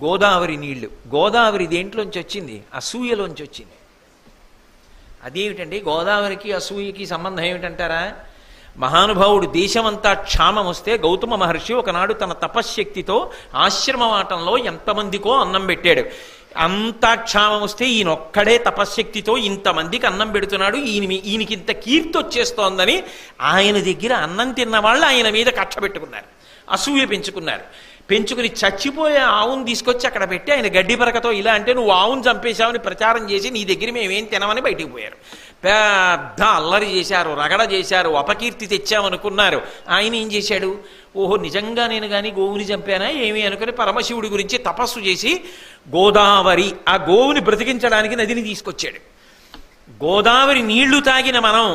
గోదావరి నీళ్లు. గోదావరి దేంట్లోంచి వచ్చింది? అసూయలోంచి వచ్చింది. అదేమిటండి గోదావరికి అసూయకి సంబంధం ఏమిటంటారా? మహానుభావుడు దేశమంతా క్షామం వస్తే గౌతమ మహర్షి ఒకనాడు తన తపశ్శక్తితో ఆశ్రమవాటంలో ఎంతమందికో అన్నం పెట్టాడు. అంతా క్షామం వస్తే ఈయనొక్కడే తపశ్శక్తితో ఇంతమందికి అన్నం పెడుతున్నాడు, ఈయనకి ఇంత కీర్తి వచ్చేస్తోందని ఆయన దగ్గర అన్నం తిన్న వాళ్ళు ఆయన మీద కక్ష పెట్టుకున్నారు, అసూయ పెంచుకున్నారు. పెంచుకుని చచ్చిపోయే ఆవును తీసుకొచ్చి అక్కడ పెట్టి ఆయన గడ్డి పరకతో ఇలా అంటే నువ్వు ఆవును చంపేశావని ప్రచారం చేసి నీ దగ్గర మేమేం తినమని బయటికి పోయారు. పెద్ద అల్లరి చేశారు, రగడ చేశారు, అపకీర్తి తెచ్చామనుకున్నారు. ఆయన ఏం చేశాడు? ఓహో నిజంగా నేను కానీ గోవుని చంపానా ఏమి అనుకుని పరమశివుడి గురించి తపస్సు చేసి గోదావరి, ఆ గోవుని బ్రతికించడానికి నదిని తీసుకొచ్చాడు. గోదావరి నీళ్లు తాగిన మనం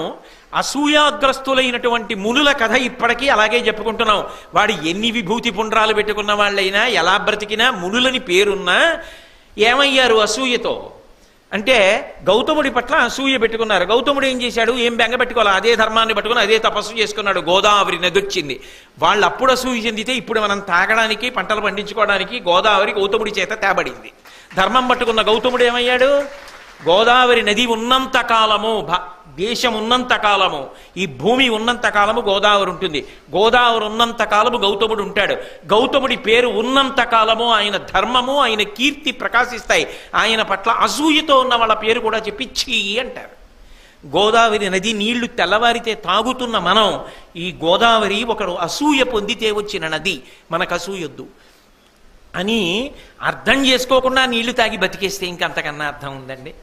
అసూయాగ్రస్తులైనటువంటి మునుల కథ ఇప్పటికీ అలాగే చెప్పుకుంటున్నాం. వాడు ఎన్ని విభూతి పుండ్రాలు పెట్టుకున్న వాళ్ళైనా, ఎలా బ్రతికినా, మునులని పేరున్నా ఏమయ్యారు అసూయతో అంటే గౌతముడి పట్ల అసూయ పెట్టుకున్నారు. గౌతముడు ఏం చేశాడు? ఏం బెంగ పెట్టుకోవాలి, అదే ధర్మాన్ని పట్టుకుని అదే తపస్సు చేసుకున్నాడు. గోదావరి నది వచ్చింది. వాళ్ళు అప్పుడు అసూయ చెందితే ఇప్పుడు మనం తాగడానికి, పంటలు పండించుకోవడానికి గోదావరి గౌతముడి చేత తేబడింది. ధర్మం పట్టుకున్న గౌతముడు ఏమయ్యాడు? గోదావరి నది ఉన్నంత కాలము, దేశం ఉన్నంత కాలము, ఈ భూమి ఉన్నంత కాలము గోదావరి ఉంటుంది. గోదావరి ఉన్నంత కాలము గౌతముడు ఉంటాడు. గౌతముడి పేరు ఉన్నంత కాలము ఆయన ధర్మము, ఆయన కీర్తి ప్రకాశిస్తాయి. ఆయన పట్ల అసూయతో ఉన్న వాళ్ళ పేరు కూడా చెప్పి ఛీ అంటారు. గోదావరి నది నీళ్లు తెల్లవారితే తాగుతున్న మనం ఈ గోదావరి ఒకడు అసూయ పొందితే వచ్చిన నది, మనకు అసూయొద్దు అని అర్థం చేసుకోకుండా నీళ్లు తాగి బతికేస్తే ఇంకంతకన్నా అర్థం ఉందండి?